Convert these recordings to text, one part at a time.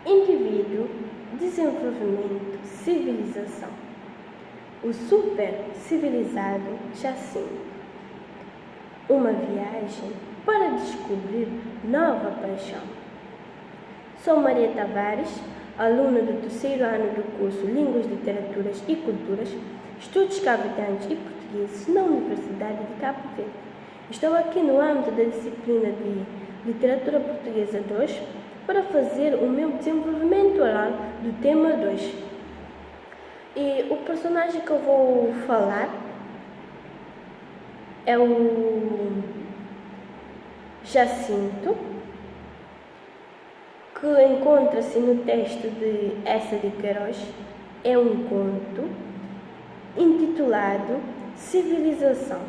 Indivíduo, desenvolvimento, civilização. O super civilizado Jacinto. Uma viagem para descobrir nova paixão. Sou Maria Tavares, aluna do 3º ano do curso Línguas, Literaturas e Culturas, Estudos Cabo-Verdianos e Portugueses na Universidade de Cabo Verde. Estou aqui no âmbito da disciplina de Literatura Portuguesa 2 para fazer o meu desenvolvimento oral do tema 2. E o personagem que eu vou falar é o Jacinto, que encontra-se no texto de Eça de Queiroz. É um conto intitulado Civilização,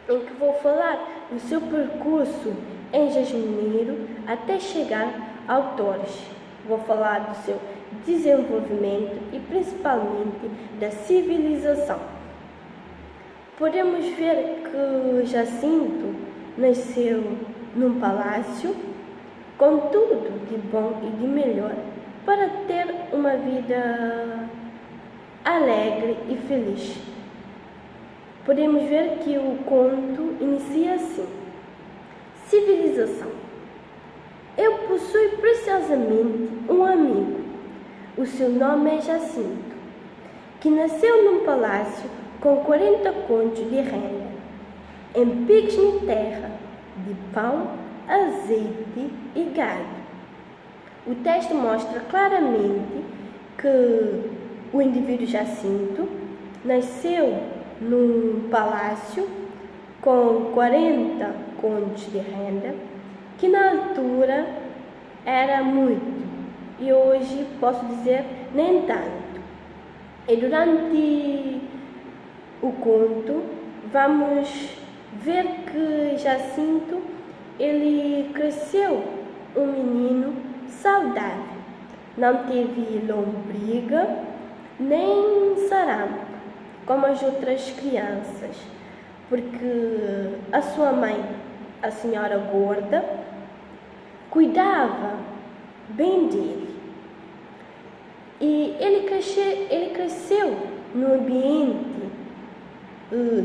em que vou falar do seu percurso em Jasmineiro até chegar ao Torres. Vou falar do seu desenvolvimento e principalmente da civilização. Podemos ver que Jacinto nasceu num palácio com tudo de bom e de melhor para ter uma vida alegre e feliz. Podemos ver que o conto inicia assim: Civilização. Eu possuo preciosamente um amigo. O seu nome é Jacinto, que nasceu num palácio com 40 contos de renda, em pigme terra, de pão, azeite e gado. O texto mostra claramente que o indivíduo Jacinto nasceu num palácio com 40 contos de renda, que na altura era muito, e hoje posso dizer nem tanto. E durante o conto vamos ver que Jacinto ele cresceu um menino saudável, não teve lombriga nem sarampo como as outras crianças, porque a sua mãe, a senhora gorda, cuidava bem dele. E ele cresceu num ambiente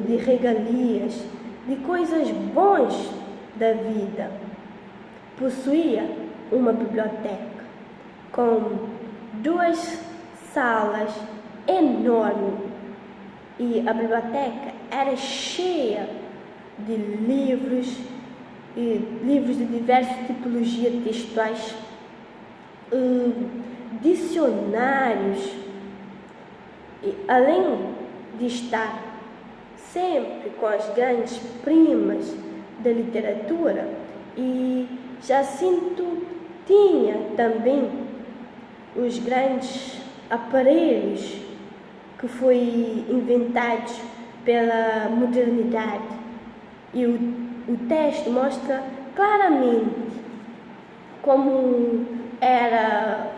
de regalias, de coisas boas da vida. Possuía uma biblioteca com 2 salas enormes, e a biblioteca era cheia de livros, de diversas tipologias textuais, dicionários, e além de estar sempre com as grandes primas da literatura, e Jacinto tinha também os grandes aparelhos que foi inventados pela modernidade, e o texto mostra claramente como eram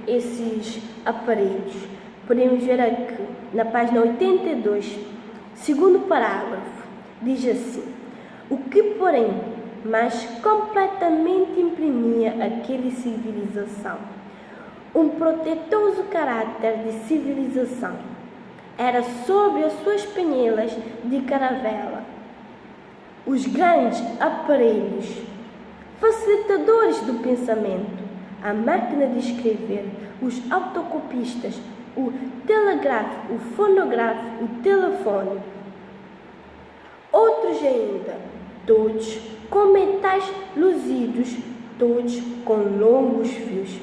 esses aparelhos. Podemos ver aqui na página 82, segundo parágrafo, diz assim: o que, porém, mais completamente imprimia aquela civilização um protetoso caráter de civilização era sobre as suas panelas de caravela os grandes aparelhos facilitadores do pensamento, a máquina de escrever, os autocopistas, o telegráfico, o fonográfico, o telefone. Outros ainda, todos com metais luzidos, todos com longos fios.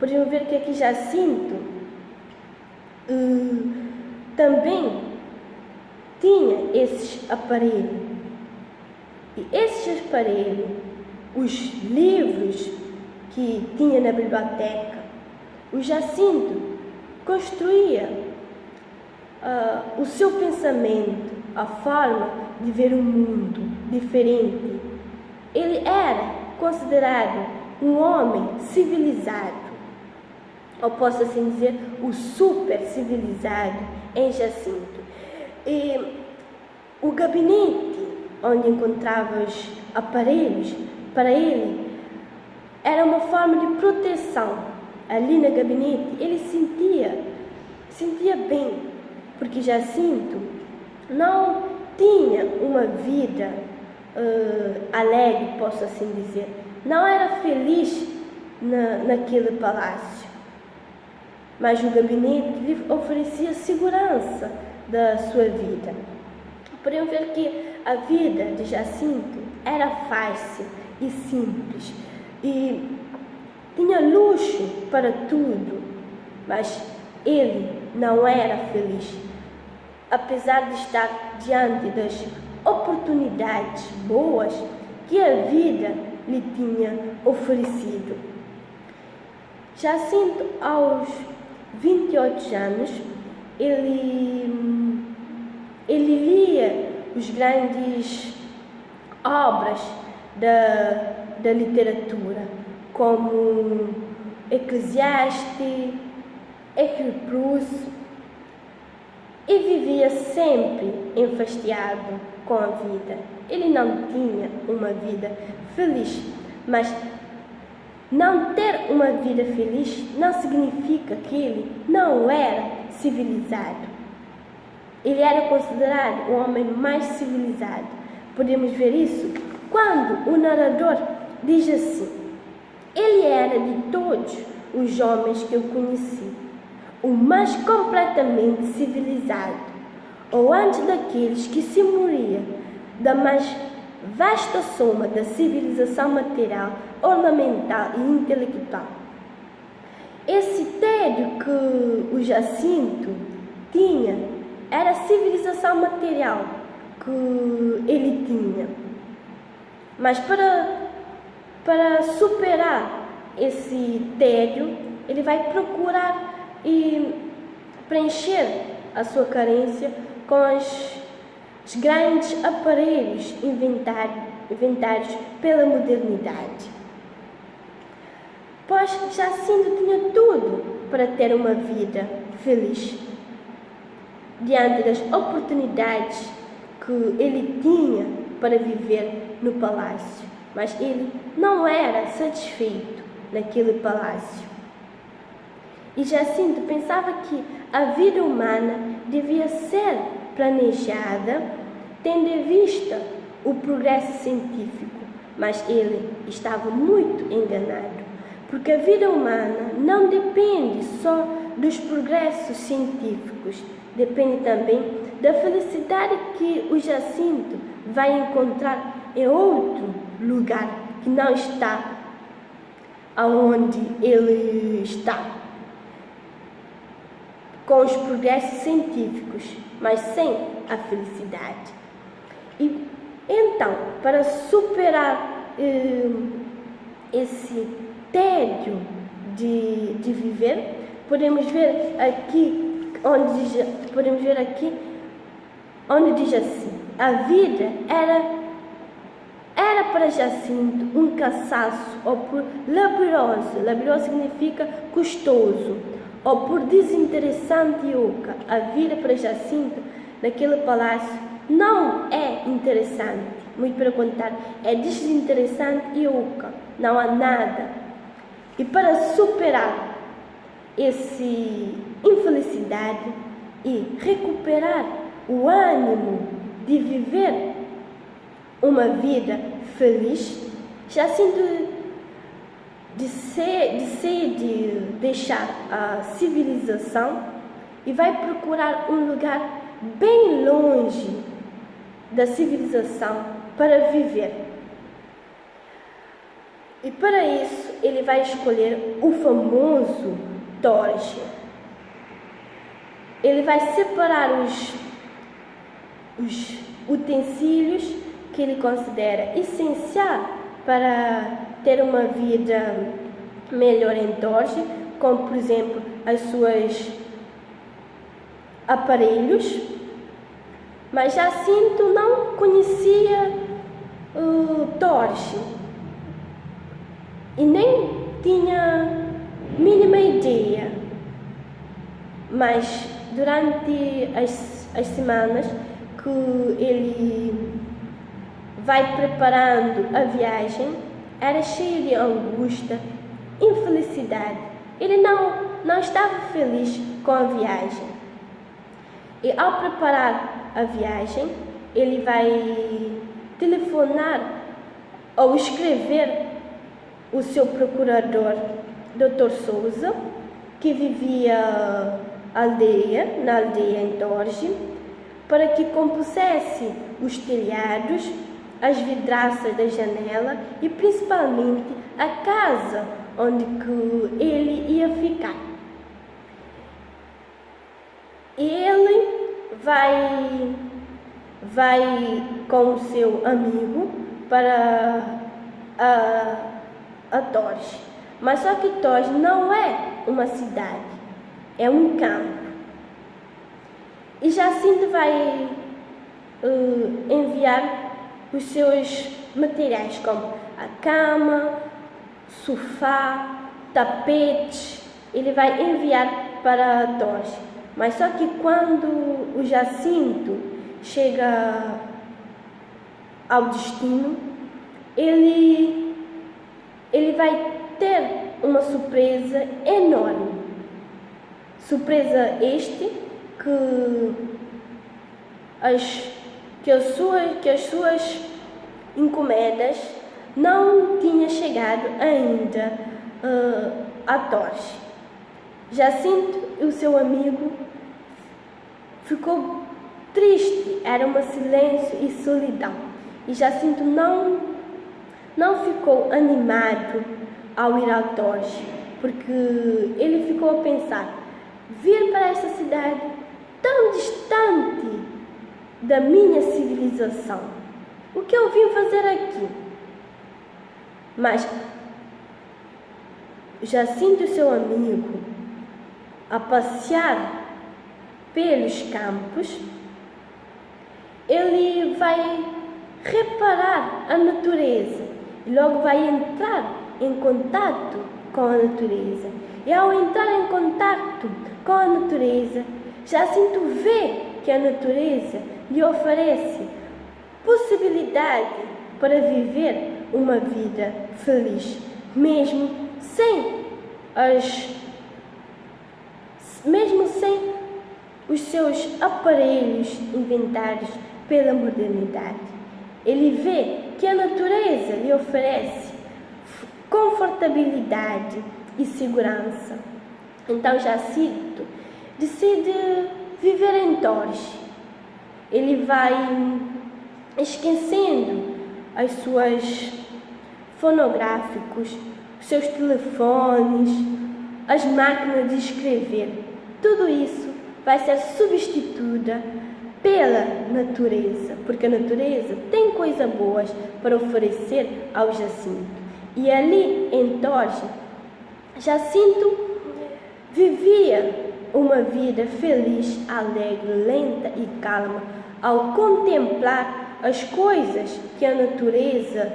Podemos ver que aqui Jacinto também tinha esses aparelhos. E esses aparelhos, os livros que tinha na biblioteca, o Jacinto construía o seu pensamento, a forma de ver o mundo diferente. Ele era considerado um homem civilizado, ou posso assim dizer, o super civilizado em Jacinto. E o gabinete onde encontrava os aparelhos, para ele, era uma forma de proteção. Ali no gabinete ele sentia bem, porque Jacinto não tinha uma vida alegre, posso assim dizer. Não era feliz naquele palácio, mas o gabinete lhe oferecia segurança da sua vida. Podemos ver que a vida de Jacinto era fácil e simples e tinha luxo para tudo, mas ele não era feliz, apesar de estar diante das oportunidades boas que a vida lhe tinha oferecido. Jacinto, aos 28 anos, ele lia as grandes obras da literatura, como Eclesiastes, Eclipse, e vivia sempre enfastiado com a vida. Ele não tinha uma vida feliz, mas não ter uma vida feliz não significa que ele não era civilizado. Ele era considerado o homem mais civilizado. Podemos ver isso quando o narrador diz assim: ele era de todos os homens que eu conheci o mais completamente civilizado, ou antes daqueles que se moria da mais vasta soma da civilização material, ornamental e intelectual. Esse tédio que o Jacinto tinha era a civilização material que ele tinha. Mas para superar esse tédio, ele vai procurar e preencher a sua carência com os grandes aparelhos inventados pela modernidade. Pois Jacinto tinha tudo para ter uma vida feliz. Diante das oportunidades que ele tinha para viver no palácio, mas ele não era satisfeito naquele palácio. E Jacinto pensava que a vida humana devia ser planejada tendo em vista o progresso científico, mas ele estava muito enganado, porque a vida humana não depende só dos progressos científicos, depende também da felicidade que o Jacinto vai encontrar em outro lugar que não está aonde ele está, com os progressos científicos, mas sem a felicidade. E então, para superar esse tédio de viver, podemos ver aqui onde diz assim: a vida era para Jacinto um cansaço, ou por laborioso significa custoso, ou por desinteressante e oca. A vida para Jacinto naquele palácio não é interessante, muito pelo contrário, é desinteressante e oca, não há nada. E para superar essa infelicidade e recuperar o ânimo de viver uma vida feliz, Jacinto decide deixar a civilização e vai procurar um lugar bem longe da civilização para viver. E para isso ele vai escolher o famoso Torche. Ele vai separar os utensílios que ele considera essencial para ter uma vida melhor em Torche, como por exemplo os seus aparelhos, mas Jacinto não conhecia o Torche e nem tinha mínima ideia, mas durante as semanas que ele vai preparando a viagem, era cheio de angústia, infelicidade. Ele não estava feliz com a viagem. E ao preparar a viagem, ele vai telefonar ou escrever o seu procurador, Dr. Souza, que vivia na aldeia em Torge, para que compusesse os telhados, as vidraças da janela e principalmente a casa onde que ele ia ficar. E ele vai com o seu amigo para a Torge. Mas só que Torge não é uma cidade, é um campo. E Jacinto vai enviar os seus materiais, como a cama, sofá, tapetes. Ele vai enviar para a Torge. Mas só que quando o Jacinto chega ao destino, ele vai ter uma surpresa enorme. Surpresa que as suas encomendas não tinham chegado ainda à Torre. Jacinto e o seu amigo ficou triste, era um silêncio e solidão. E Jacinto não ficou animado ao ir à Torre, porque ele ficou a pensar: vir para esta cidade tão distante da minha civilização, o que eu vim fazer aqui? Mas Jacinto e seu amigo, a passear pelos campos, ele vai reparar a natureza e logo vai entrar em contato com a natureza. E ao entrar em contato com a natureza, Jacinto vê que a natureza lhe oferece possibilidade para viver uma vida feliz, mesmo sem os seus aparelhos inventados pela modernidade. Ele vê que a natureza lhe oferece confortabilidade e segurança. Então Jacinto decide viver em Torres. Ele vai esquecendo as suas fonográficos, os seus telefones, as máquinas de escrever. Tudo isso vai ser substituída pela natureza, porque a natureza tem coisas boas para oferecer ao Jacinto. E ali em Torres, Jacinto vivia uma vida feliz, alegre, lenta e calma, ao contemplar as coisas que a natureza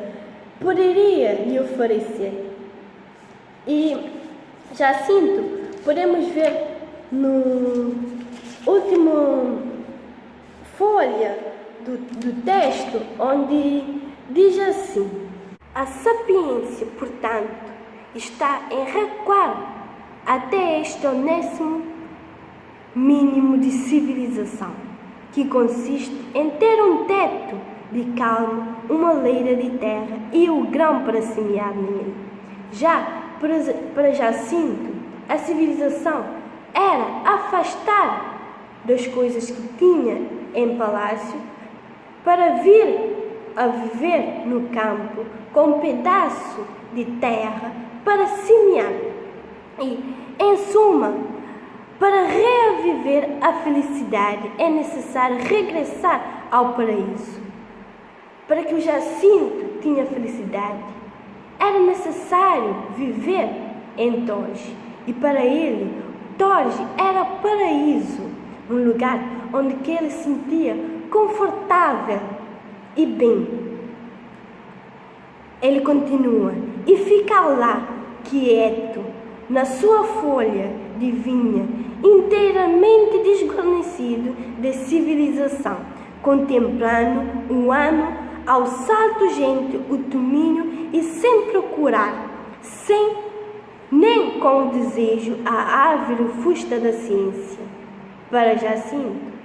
poderia lhe oferecer. E Jacinto, podemos ver no último folha do texto, onde diz assim: a sapiência, portanto, está em recuar até este onésimo mínimo de civilização, que consiste em ter um teto de calma, uma leira de terra e o grão para semear nele. Já para Jacinto, a civilização era afastar das coisas que tinha em palácio para vir a viver no campo com um pedaço de terra para semear. E, em suma, para reaviver a felicidade é necessário regressar ao paraíso. Para que o Jacinto tinha felicidade, era necessário viver em Torres. E para ele, Torres era paraíso, um lugar onde que ele se sentia confortável e bem. Ele continua: e fica lá, quieto, na sua folha de vinha, inteiramente desguarnecido de civilização, contemplando o ano ao salto-gente o domínio e sem procurar, nem com o desejo, a árvore fusta da ciência. Para Jacinto,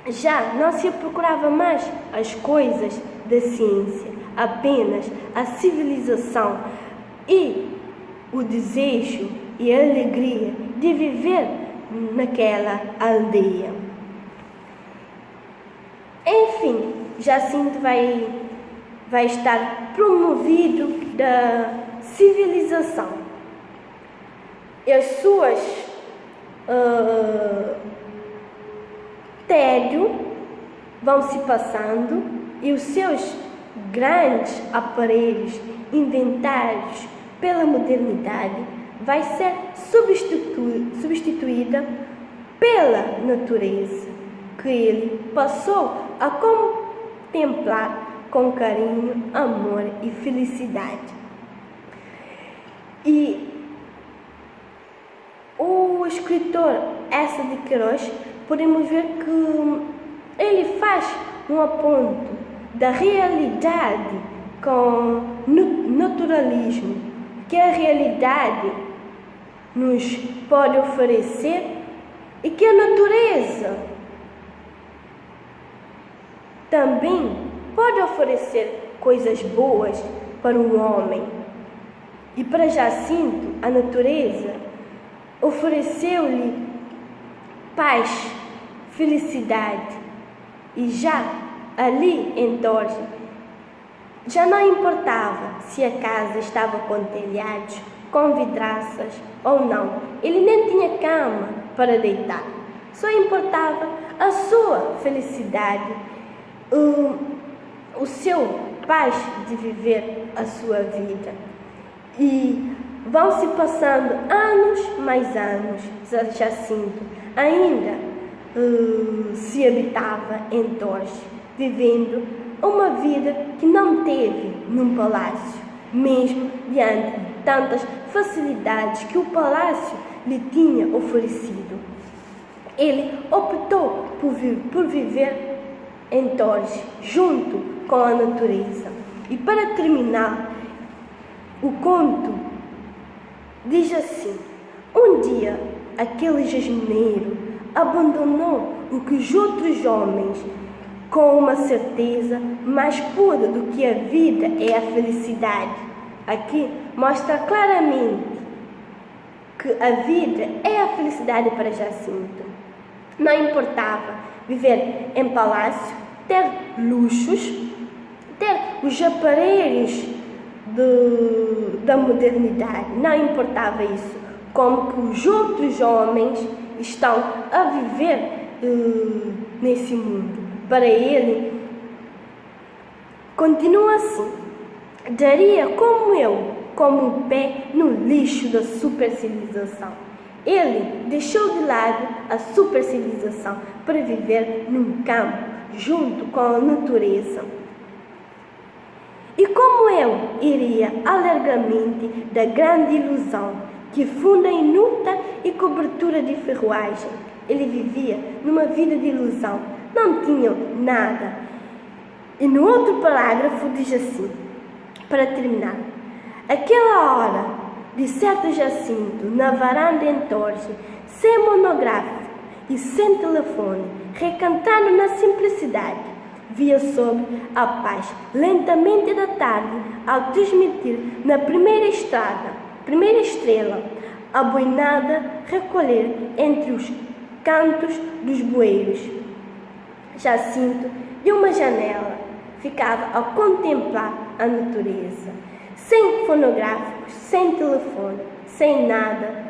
já não se procurava mais as coisas da ciência, apenas a civilização e o desejo e a alegria de viver naquela aldeia. Enfim, Jacinto vai estar promovido da civilização. E as suas tédio vão se passando e os seus grandes aparelhos inventados pela modernidade vai ser substituída pela natureza, que ele passou a contemplar com carinho, amor e felicidade. E o escritor Eça de Queiroz, podemos ver que ele faz um aponto da realidade com naturalismo, que a realidade nos pode oferecer e que a natureza também pode oferecer coisas boas para o homem. E para Jacinto, a natureza ofereceu-lhe paz, felicidade. E já ali em Torres, já não importava se a casa estava com telhados, com vidraças ou não. Ele nem tinha cama para deitar. Só importava a sua felicidade, o seu paz de viver a sua vida. E vão se passando anos mais anos. Jacinto ainda se habitava em Torres, vivendo uma vida que não teve num palácio, mesmo diante de tantas facilidades que o palácio lhe tinha oferecido. Ele optou por viver em Torres, junto com a natureza. E para terminar, o conto diz assim: um dia aquele jasmineiro abandonou o que os outros homens, com uma certeza mais pura do que a vida é a felicidade. Aqui mostra claramente que a vida é a felicidade para Jacinto. Não importava viver em palácio, ter luxos, ter os aparelhos da modernidade. Não importava isso, como que os outros homens estão a viver nesse mundo. Para ele, continua assim: daria como o pé no lixo da supercivilização. Ele deixou de lado a supercivilização para viver num campo, junto com a natureza. E como eu iria alargamente da grande ilusão que funda em nuta e cobertura de ferroagem. Ele vivia numa vida de ilusão, não tinha nada. E no outro parágrafo diz assim, para terminar: aquela hora de certo Jacinto, na varanda em Torres, sem monográfico e sem telefone, recantando na simplicidade, via sobre a paz lentamente da tarde, ao transmitir na primeira estrela, a boinada recolher entre os cantos dos bueiros. Jacinto, de uma janela, ficava a contemplar a natureza, sem fonográficos, sem telefone, sem nada,